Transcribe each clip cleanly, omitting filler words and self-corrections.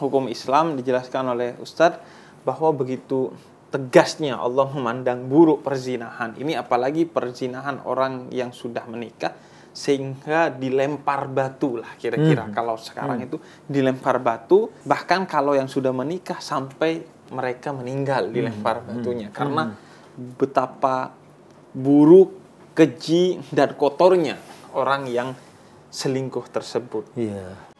hukum Islam dijelaskan oleh Ustadz bahwa begitu tegasnya Allah memandang buruk perzinahan. Ini apalagi perzinahan orang yang sudah menikah sehingga dilempar batu lah kira-kira. Kalau sekarang itu dilempar batu, bahkan kalau yang sudah menikah sampai mereka meninggal dilempar batunya. Karena betapa buruk, keji, dan kotornya orang yang selingkuh tersebut. Iya.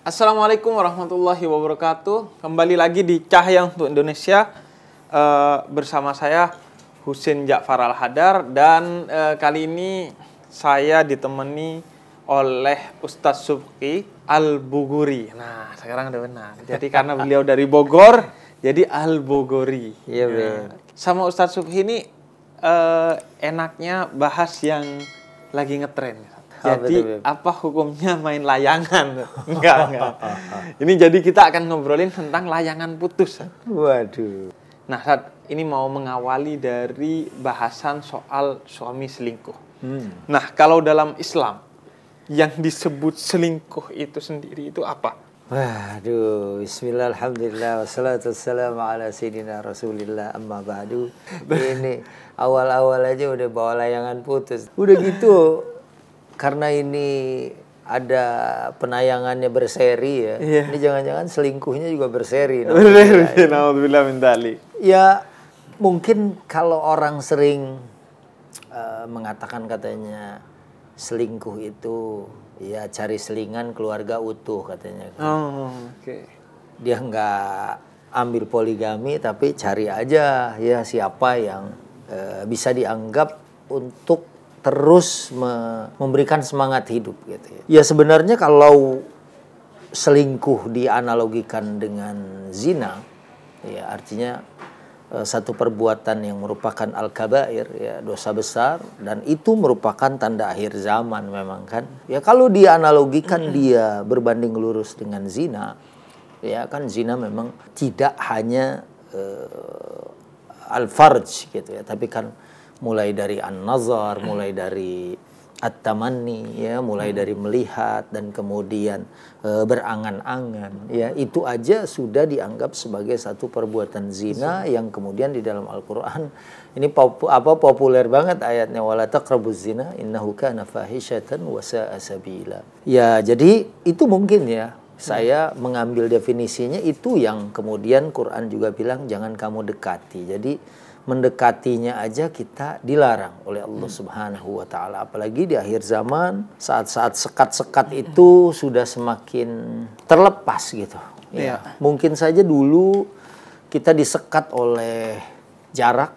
Assalamualaikum warahmatullahi wabarakatuh. Kembali lagi di Cahaya untuk Indonesia bersama saya Husin Ja'far Al-Hadar, dan kali ini saya ditemani oleh Ustadz Subki Al-Buguri. Nah, sekarang udah benar. Jadi karena beliau dari Bogor, jadi Al-Buguri. Iya, ya. Sama Ustadz Subki ini enaknya bahas yang lagi ngetren. Jadi apa hukumnya main layangan? Enggak. Ini jadi kita akan ngobrolin tentang layangan putus. Waduh. Nah, saat ini mau mengawali dari bahasan soal suami selingkuh. Nah, kalau dalam Islam yang disebut selingkuh itu sendiri itu apa? Waduh, bismillah, alhamdulillah, wassalatu wassalamu ala sayyidina rasulillah, amma ba'du. Ini awal-awal aja udah bawa layangan putus. Udah gitu, karena ini ada penayangannya berseri ya. Iya. Ini jangan-jangan selingkuhnya juga berseri. Nauzubillah min dzalik. Ya, mungkin kalau orang sering mengatakan katanya selingkuh itu ya cari selingan keluarga utuh katanya. Oke. Dia nggak ambil poligami tapi cari aja ya siapa yang bisa dianggap untuk terus memberikan semangat hidup gitu ya. Ya sebenarnya kalau selingkuh dianalogikan dengan zina, ya artinya satu perbuatan yang merupakan al-kabair, ya dosa besar, dan itu merupakan tanda akhir zaman memang kan. Ya kalau dianalogikan dia berbanding lurus dengan zina, ya kan zina memang tidak hanya al-farj gitu ya, tapi kan mulai dari an-nazar, mulai dari at-tamanni, ya, mulai dari melihat dan kemudian berangan-angan, ya, itu aja sudah dianggap sebagai satu perbuatan zina yang kemudian di dalam Al-Qur'an ini populer banget ayatnya, wala taqrabuz zina innahu kana fahisyatan wa sa'a sabila. Ya, jadi itu mungkin ya saya mengambil definisinya itu yang kemudian Quran juga bilang jangan kamu dekati. Jadi mendekatinya aja kita dilarang oleh Allah Subhanahu wa taala, apalagi di akhir zaman saat-saat sekat-sekat itu sudah semakin terlepas gitu. Ya, mungkin saja dulu kita disekat oleh jarak,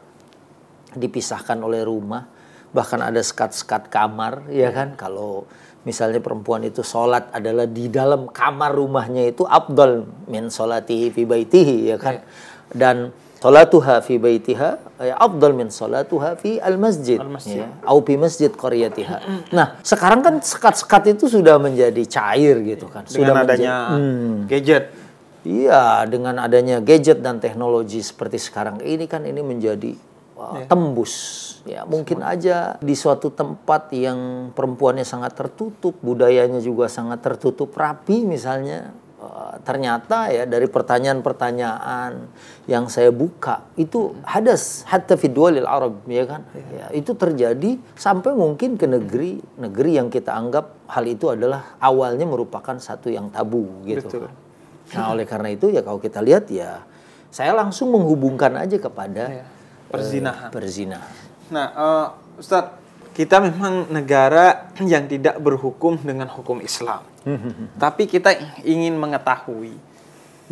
dipisahkan oleh rumah, bahkan ada sekat-sekat kamar, ya kan? Kalau misalnya perempuan itu sholat adalah di dalam kamar rumahnya itu afdal min sholatihi fi baitihi, ya kan? Dan salatuha fi baitiha afdal min salatuha fi al-masjid, ya, au fi masjid qaryatiha. Nah, sekarang kan sekat-sekat itu sudah menjadi cair gitu kan. Dengan adanya gadget. Iya, dengan adanya gadget dan teknologi seperti sekarang ini kan ini menjadi tembus. Ya, mungkin aja di suatu tempat yang perempuannya sangat tertutup, budayanya juga sangat tertutup rapi misalnya, ternyata ya dari pertanyaan-pertanyaan yang saya buka itu hadas hatta fi duwalil Arab, ya kan? Ya, itu terjadi sampai mungkin ke negeri yang kita anggap hal itu adalah awalnya merupakan satu yang tabu gitu. Betul. Nah, oleh karena itu ya kalau kita lihat ya saya langsung menghubungkan aja kepada perzinahan. Nah, Ustadz, kita memang negara yang tidak berhukum dengan hukum Islam. Tapi kita ingin mengetahui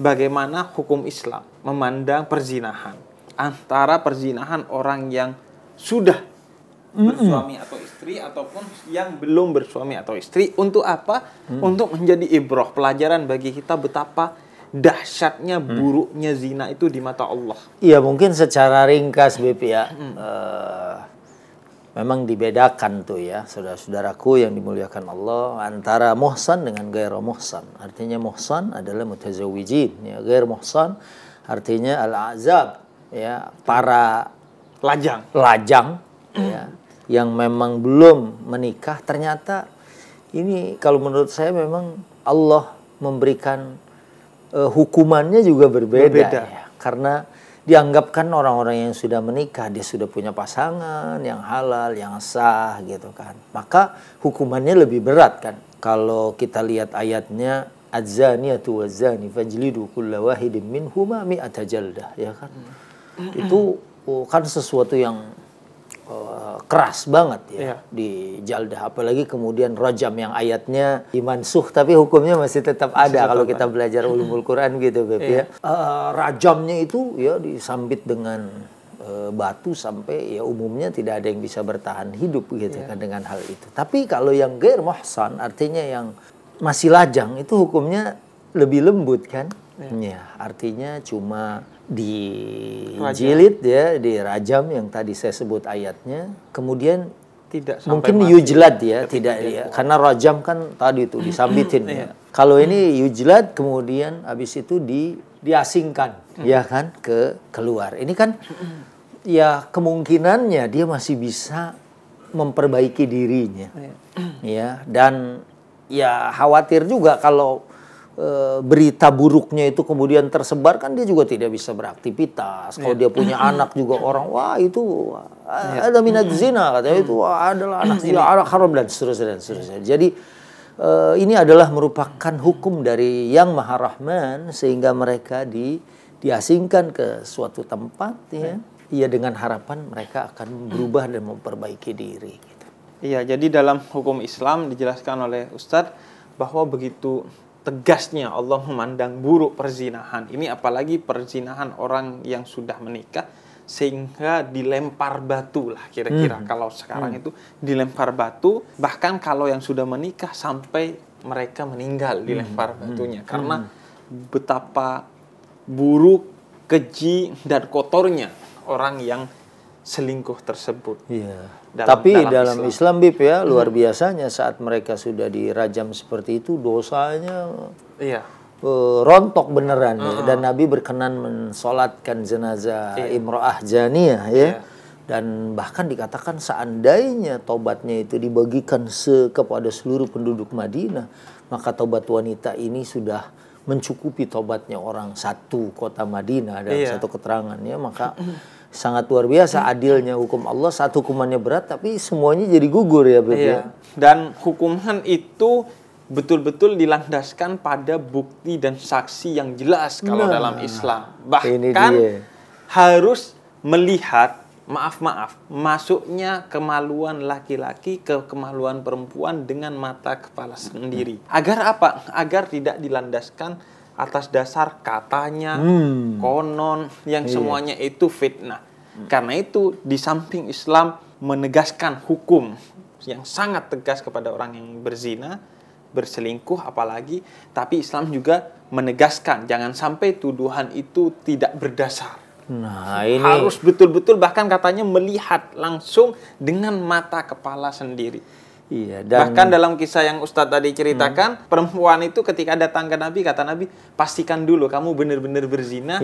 bagaimana hukum Islam memandang perzinahan. Antara perzinahan orang yang sudah bersuami atau istri ataupun yang belum bersuami atau istri. Untuk apa? Untuk menjadi ibrah, pelajaran bagi kita betapa dahsyatnya buruknya zina itu di mata Allah. Iya, mungkin secara ringkas BP ya. memang dibedakan tuh ya, saudara-saudaraku yang dimuliakan Allah, antara muhsan dengan gair muhsan. Artinya muhsan adalah mutazawijin, ya. Gair muhsan artinya al-azab, ya, para lajang ya, yang memang belum menikah. Ternyata ini kalau menurut saya memang Allah memberikan hukumannya juga berbeda. Ya. Karena dianggapkan orang-orang yang sudah menikah, dia sudah punya pasangan yang halal, yang sah gitu kan. Maka hukumannya lebih berat kan. Kalau kita lihat ayatnya, az-zaniyatu waz-zani fajlidu kulla wahidin minhuma mi'ata jaldah, ya kan. Itu kan sesuatu yang keras banget ya, di jaldah. Apalagi kemudian rajam yang ayatnya dimansuh tapi hukumnya masih tetap ada kalau kita belajar ulumul Quran gitu Beb, ya. Rajamnya itu ya disambit dengan batu sampai ya umumnya tidak ada yang bisa bertahan hidup gitu kan dengan hal itu. Tapi kalau yang gair muhsan artinya yang masih lajang itu hukumnya lebih lembut kan. Ya, artinya cuma dijilid ya, dirajam yang tadi saya sebut ayatnya. Kemudian tidak mungkin yujlad ya, tidak ya. Karena rajam kan tadi itu disambitin ya. Kalau ini yujlad kemudian habis itu diasingkan ya kan keluar. Ini kan ya kemungkinannya dia masih bisa memperbaiki dirinya. Ya, dan ya khawatir juga kalau berita buruknya itu kemudian tersebar kan dia juga tidak bisa beraktivitas. Kalau dia punya anak juga orang, wah itu ada minat zina katanya, itu adalah anak zina, anak haram dan seterusnya dan seterusnya. Jadi ini adalah merupakan hukum dari Yang Maha Rahman sehingga mereka diasingkan ke suatu tempat ya. Ya dengan harapan mereka akan berubah dan memperbaiki diri gitu. Iya, jadi dalam hukum Islam dijelaskan oleh Ustadz bahwa begitu tegasnya Allah memandang buruk perzinahan. Ini apalagi perzinahan orang yang sudah menikah sehingga dilempar batu lah kira-kira. Kalau sekarang itu dilempar batu, bahkan kalau yang sudah menikah sampai mereka meninggal dilempar batunya. Karena betapa buruk, keji, dan kotornya orang yang selingkuh tersebut. Iya. Tapi dalam Islam Bib ya, luar biasanya saat mereka sudah dirajam seperti itu, dosanya rontok beneran ya. Dan Nabi berkenan mensolatkan jenazah imro'ah janiyah ya. Dan bahkan dikatakan seandainya tobatnya itu dibagikan kepada seluruh penduduk Madinah, maka tobat wanita ini sudah mencukupi tobatnya orang satu kota Madinah dalam satu keterangan ya. Maka sangat luar biasa adilnya hukum Allah. Satu hukumannya berat tapi semuanya jadi gugur ya Beb ya. Dan hukuman itu betul-betul dilandaskan pada bukti dan saksi yang jelas kalau dalam Islam. Bahkan harus melihat masuknya kemaluan laki-laki ke kemaluan perempuan dengan mata kepala sendiri. Agar apa? Agar tidak dilandaskan atas dasar katanya, konon, yang semuanya itu fitnah. Karena itu di samping Islam menegaskan hukum yang sangat tegas kepada orang yang berzina, berselingkuh apalagi, tapi Islam juga menegaskan jangan sampai tuduhan itu tidak berdasar. Nah, ini harus betul-betul bahkan katanya melihat langsung dengan mata kepala sendiri. Iya, dan bahkan dalam kisah yang Ustadz tadi ceritakan, perempuan itu ketika datang ke Nabi, kata Nabi, pastikan dulu kamu benar-benar berzina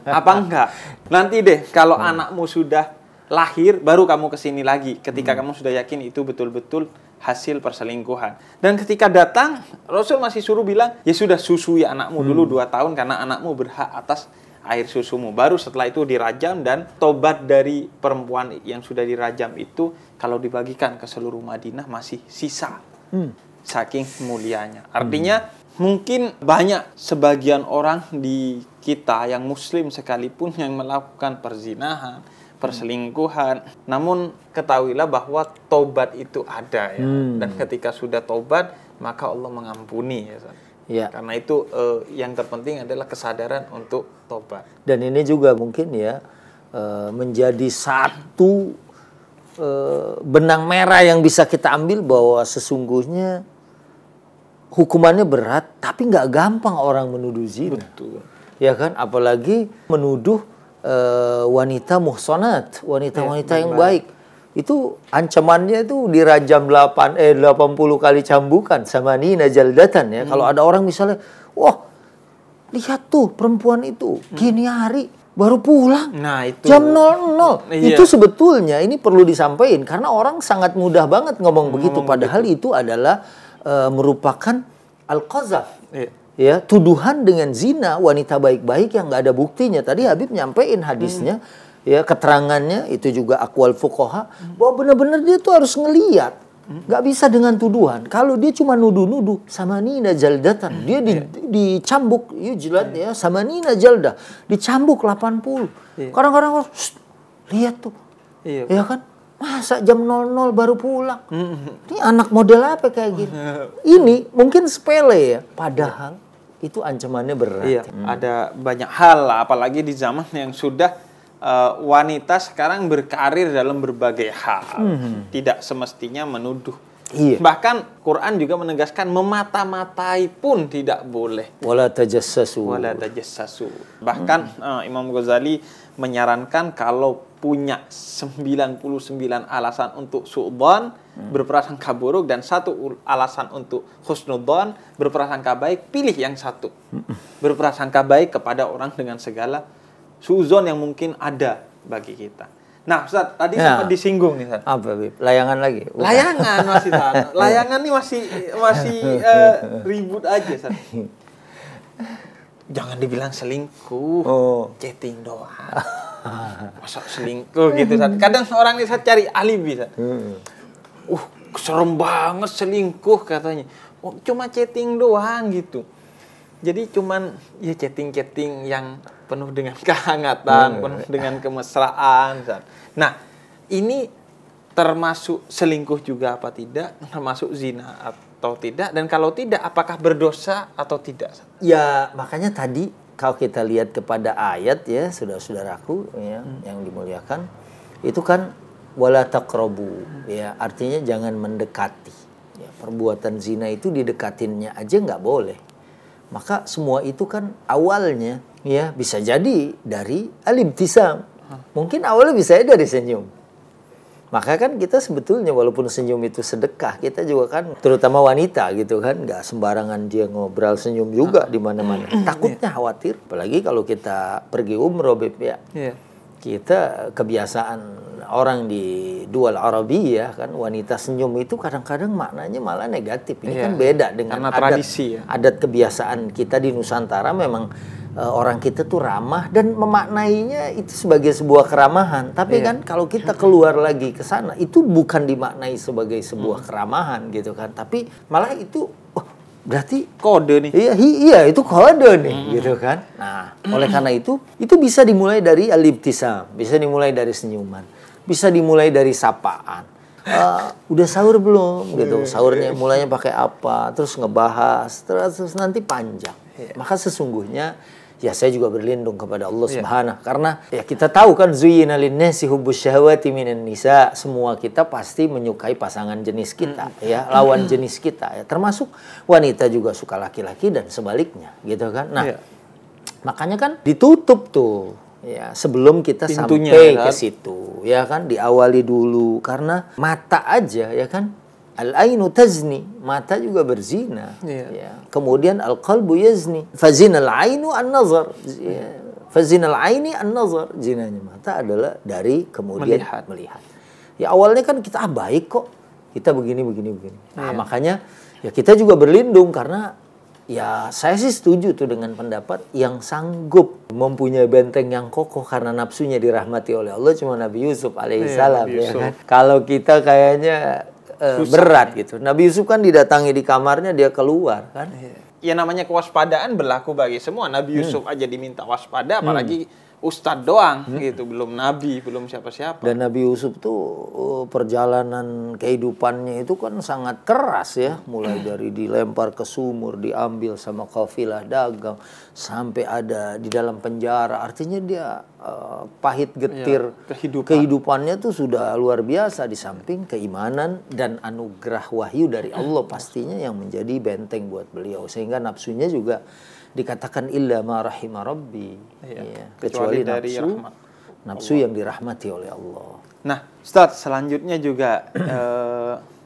apa enggak. Nanti deh kalau anakmu sudah lahir, baru kamu kesini lagi. Ketika kamu sudah yakin itu betul-betul hasil perselingkuhan. Dan ketika datang, Rasul masih suruh bilang, ya sudah susui anakmu dulu 2 tahun karena anakmu berhak atas air susumu. Baru setelah itu dirajam, dan tobat dari perempuan yang sudah dirajam itu kalau dibagikan ke seluruh Madinah masih sisa. Saking mulianya. Artinya mungkin banyak sebagian orang di kita yang muslim sekalipun yang melakukan perzinahan, perselingkuhan. Namun ketahuilah bahwa tobat itu ada ya. Dan ketika sudah tobat, maka Allah mengampuni ya. Ya. Karena itu yang terpenting adalah kesadaran untuk tobat. Dan ini juga mungkin ya menjadi satu benang merah yang bisa kita ambil bahwa sesungguhnya hukumannya berat, tapi nggak gampang orang menuduh zina. Betul. Ya kan, apalagi menuduh wanita muhsanat, wanita-wanita yang baik. itu ancamannya itu dirajam 80 kali cambukan sama nina jaldatan ya. Kalau ada orang misalnya, wah lihat tuh perempuan itu gini hari baru pulang. Nah, itu jam 00. Iya. Itu sebetulnya ini perlu disampaikan karena orang sangat mudah banget ngomong begitu padahal itu adalah merupakan al-qazaf. Iya. Ya, tuduhan dengan zina wanita baik-baik yang nggak ada buktinya. Tadi Habib nyampein hadisnya. Ya, keterangannya itu juga aqwal fuqaha bahwa benar-benar dia tuh harus ngeliat, nggak bisa dengan tuduhan. Kalau dia cuma nuduh-nuduh sama nina jaldatan, dia dicambuk, yujlad ya sama nina jaldah, dicambuk 80. Kadang-kadang lihat tuh, ya kan, masa jam 00 baru pulang, ini anak model apa kayak gini? Ini mungkin sepele ya, padahal itu ancamannya berat. Iya, ada banyak hal lah, apalagi di zaman yang sudah wanita sekarang berkarir dalam berbagai hal, tidak semestinya menuduh. Iya. Bahkan Quran juga menegaskan memata-matai pun tidak boleh. Wala tajassasu. Wala tajassasu. Bahkan Imam Ghazali menyarankan kalau punya 99 alasan untuk su'dzan, berprasangka buruk, dan 1 alasan untuk husnudzan, berprasangka baik, pilih yang 1. Berprasangka baik kepada orang dengan segala suudzon yang mungkin ada bagi kita. Nah, Ustaz, tadi sempat disinggung nih, Ustaz. Apa, Bib? Layangan lagi? Bukan. Layangan masih, Ustaz. Layangan nih masih ribut aja, Ustaz. Jangan dibilang selingkuh, chatting doang. Masa selingkuh gitu, Ustaz. Kadang orang nih, Ustaz, cari alibi, Ustaz. Serem banget selingkuh katanya. Cuma chatting doang gitu. Jadi cuman ya chatting-chatting yang penuh dengan kehangatan, penuh dengan kemesraan. Nah, ini termasuk selingkuh juga apa tidak? Termasuk zina atau tidak? Dan kalau tidak, apakah berdosa atau tidak? Ya, makanya tadi kalau kita lihat kepada ayat ya, saudara-saudaraku ya, yang dimuliakan, itu kan wala taqrabu ya, artinya jangan mendekati. Ya, perbuatan zina itu didekatinnya aja nggak boleh. Maka semua itu kan awalnya ya bisa jadi dari al-ibtisam. Mungkin awalnya bisa dari senyum. Maka kan kita sebetulnya walaupun senyum itu sedekah, kita juga kan terutama wanita gitu kan, nggak sembarangan dia ngobrol senyum juga di mana-mana. Takutnya khawatir, apalagi kalau kita pergi umroh Beb ya. Kita kebiasaan orang di dual Arabiyah kan, wanita senyum itu kadang-kadang maknanya malah negatif. Ini kan beda dengan tradisi, adat kebiasaan kita di Nusantara. Memang orang kita tuh ramah dan memaknainya itu sebagai sebuah keramahan. Tapi kan kalau kita keluar lagi ke sana itu bukan dimaknai sebagai sebuah keramahan gitu kan. Tapi malah itu berarti kode nih. Iya itu kode nih gitu kan. Nah, oleh karena itu bisa dimulai dari al-ibtisam, bisa dimulai dari senyuman, bisa dimulai dari sapaan. Udah sahur belum gitu. Sahurnya mulainya pakai apa, terus ngebahas, terus nanti panjang. Maka sesungguhnya ya saya juga berlindung kepada Allah Subhanahu karena ya kita tahu kan zuyyina lin-nasi hubbus syahawati minan nisa, semua kita pasti menyukai pasangan jenis kita ya, lawan jenis kita ya, termasuk wanita juga suka laki-laki dan sebaliknya gitu kan. Nah, makanya kan ditutup tuh ya sebelum kita pintunya, sampai ke situ ya kan, diawali dulu karena mata aja ya kan. Al-ainu tazni, mata juga berzina. Ya. Kemudian al-qalbu yazni. Fazinal ainu an-nazar. Fazinal aini an-nazar. Zinanya mata adalah dari kemudian melihat. Ya awalnya kan kita baik kok. Kita begini. Nah, makanya ya kita juga berlindung karena ya saya sih setuju tuh dengan pendapat yang sanggup mempunyai benteng yang kokoh karena nafsunya dirahmati oleh Allah cuma Nabi Yusuf alaihissalam ya kan. Kalau kita kayaknya berat gitu. Nabi Yusuf kan didatangi di kamarnya, dia keluar kan. Ya namanya kewaspadaan berlaku bagi semua. Nabi Yusuf aja diminta waspada, apalagi ustadz doang gitu, belum nabi, belum siapa-siapa. Dan Nabi Yusuf tuh perjalanan kehidupannya itu kan sangat keras ya, mulai dari dilempar ke sumur, diambil sama kafilah dagang, sampai ada di dalam penjara. Artinya dia pahit getir kehidupannya tuh sudah luar biasa, di samping keimanan dan anugerah wahyu dari Allah pastinya yang menjadi benteng buat beliau, sehingga nafsunya juga dikatakan illa ma rahima rabbi, kecuali dari nafsu rahmat nafsu yang dirahmati oleh Allah. Nah, Ustadz, selanjutnya juga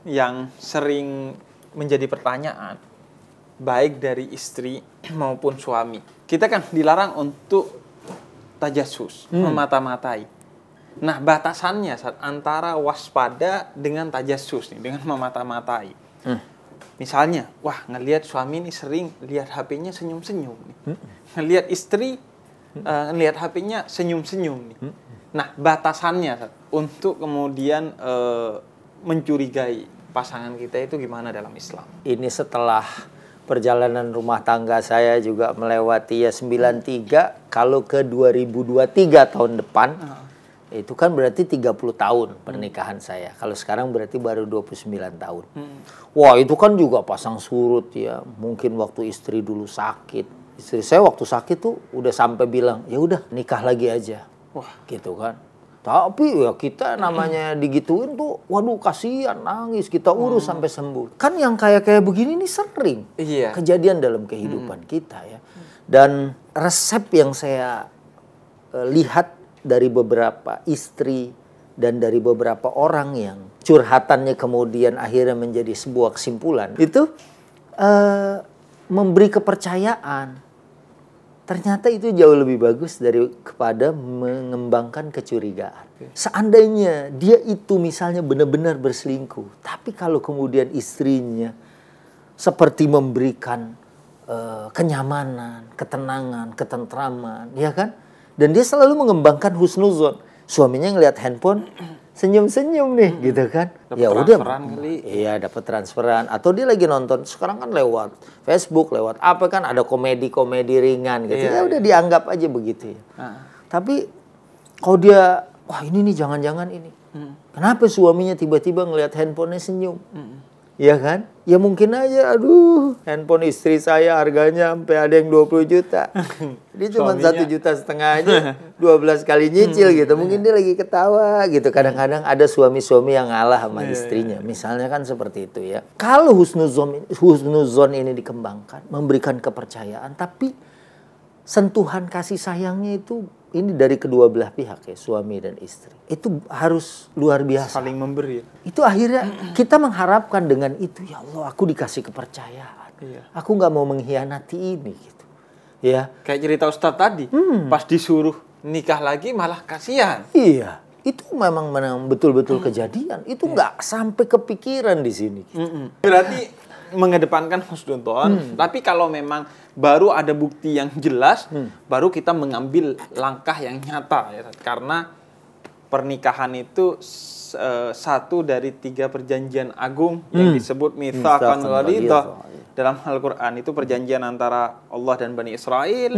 yang sering menjadi pertanyaan, baik dari istri maupun suami. Kita kan dilarang untuk tajassus, memata-matai. Nah, batasannya antara waspada dengan tajassus nih, dengan memata-matai. Misalnya, wah ngelihat suami ini sering lihat HP-nya senyum-senyum nih. Ngelihat istri ngelihat HP-nya senyum-senyum nih. Nah, batasannya untuk kemudian mencurigai pasangan kita itu gimana dalam Islam? Ini setelah perjalanan rumah tangga saya juga melewati ya 93, kalau ke 2023 tahun depan, itu kan berarti 30 tahun pernikahan saya. Kalau sekarang berarti baru 29 tahun. Wah, itu kan juga pasang surut ya. Mungkin waktu istri dulu sakit. Istri saya waktu sakit tuh udah sampai bilang, ya udah nikah lagi aja. Wah, gitu kan. Tapi ya kita namanya digituin tuh, waduh kasihan, nangis, kita urus sampai sembuh. Kan yang kayak begini nih sering kejadian dalam kehidupan kita ya. Dan resep yang saya lihat dari beberapa istri dan dari beberapa orang yang curhatannya kemudian akhirnya menjadi sebuah kesimpulan, itu memberi kepercayaan. Ternyata itu jauh lebih bagus daripada mengembangkan kecurigaan. Seandainya dia itu misalnya benar-benar berselingkuh, tapi kalau kemudian istrinya seperti memberikan kenyamanan, ketenangan, ketentraman, ya kan? Dan dia selalu mengembangkan husnuzon. Suaminya ngelihat handphone, senyum-senyum nih, gitu kan? Ya udah, iya dapat transferan. Atau dia lagi nonton, sekarang kan lewat Facebook, lewat apa kan ada komedi-komedi ringan gitu. Ya udah dianggap aja begitu ya. Tapi kalau dia, wah ini nih jangan-jangan ini. Kenapa suaminya tiba-tiba ngelihat handphonenya senyum? Ya kan? Ya mungkin aja, aduh, handphone istri saya harganya sampai ada yang 20 juta. Dia cuma 1,5 juta aja, 12 kali nyicil gitu. Mungkin dia lagi ketawa gitu. Kadang-kadang ada suami-suami yang ngalah sama istrinya. Misalnya kan seperti itu ya. Kalau husnuzon ini dikembangkan, memberikan kepercayaan, tapi sentuhan kasih sayangnya itu ini dari kedua belah pihak ya, suami dan istri. Itu harus luar biasa. Saling memberi. Itu akhirnya kita mengharapkan dengan itu, ya Allah, aku dikasih kepercayaan. Aku nggak mau mengkhianati ini gitu. Ya. Kayak cerita Ustadz tadi, pas disuruh nikah lagi malah kasihan. Iya. Itu memang betul-betul kejadian. Itu nggak sampai kepikiran di sini. Gitu. Berarti mengedepankan husnuzon, tapi kalau memang baru ada bukti yang jelas, baru kita mengambil langkah yang nyata ya. Karena pernikahan itu satu dari 3 perjanjian agung yang disebut mitsaqan ghalidha dalam Al-Qur'an. Itu perjanjian antara Allah dan Bani Israel,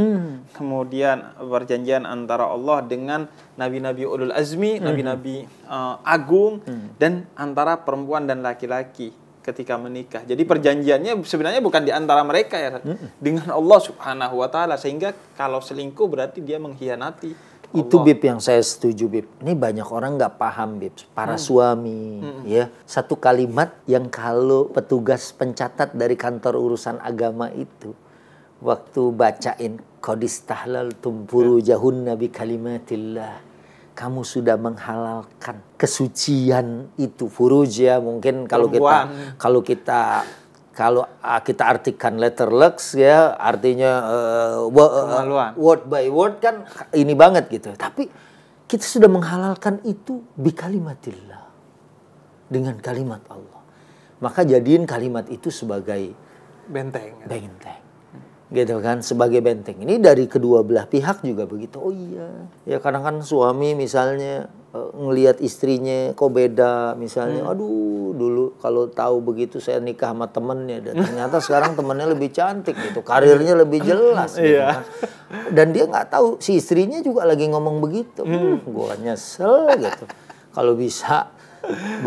kemudian perjanjian antara Allah dengan nabi-nabi ulul azmi, nabi-nabi agung, dan antara perempuan dan laki-laki ketika menikah. Jadi perjanjiannya sebenarnya bukan di antara mereka ya, dengan Allah Subhanahu wa taala, sehingga kalau selingkuh berarti dia mengkhianati Allah. Itu Bib yang saya setuju Bib. Ini banyak orang nggak paham Bib. Para suami ya, satu kalimat yang kalau petugas pencatat dari kantor urusan agama itu waktu bacain qadistahlaltum furujahunna bi kalimatillah, kamu sudah menghalalkan kesucian itu, furuj ya, mungkin kalau kita artikan letter lux ya, artinya word by word kan ini banget gitu. Tapi kita sudah menghalalkan itu bi kalimatillah, dengan kalimat Allah. Maka jadiin kalimat itu sebagai benteng. Gitu kan, sebagai benteng. Ini dari kedua belah pihak juga begitu. Oh iya, ya kadang-kadang suami misalnya ngelihat istrinya kok beda misalnya. Aduh, dulu kalau tahu begitu saya nikah sama temennya, dan ternyata sekarang temennya lebih cantik gitu, karirnya lebih jelas gitu kan. Dan dia nggak tahu si istrinya juga lagi ngomong begitu. Gua nyesel gitu. Kalau bisa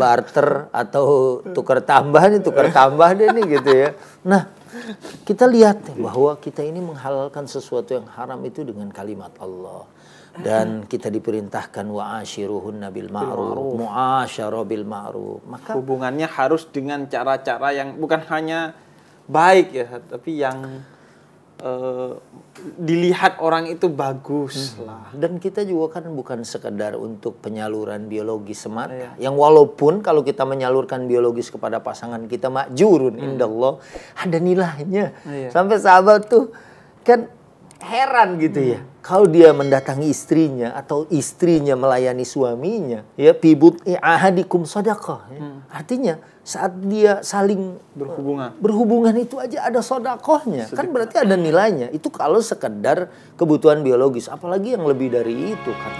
barter atau tukar tambah deh nih gitu ya. Nah, kita lihat bahwa kita ini menghalalkan sesuatu yang haram itu dengan kalimat Allah. Dan kita diperintahkan wa'ashiruhunna bil ma'ruf, mu'asyarah bil ma'ruf. Maka hubungannya harus dengan cara-cara yang bukan hanya baik ya, tapi yang dilihat orang itu bagus lah. Dan kita juga kan bukan sekedar untuk penyaluran biologis semata. Yang walaupun kalau kita menyalurkan biologis kepada pasangan kita ma'jurun indallah, ada nilainya. Sampai sahabat tuh kan heran gitu ya. Kalau dia mendatangi istrinya atau istrinya melayani suaminya, ya pibut ahadikum sadaqah. Artinya saat dia saling berhubungan itu aja ada sodakohnya. Kan berarti ada nilainya. Itu kalau sekedar kebutuhan biologis. Apalagi yang lebih dari itu kan.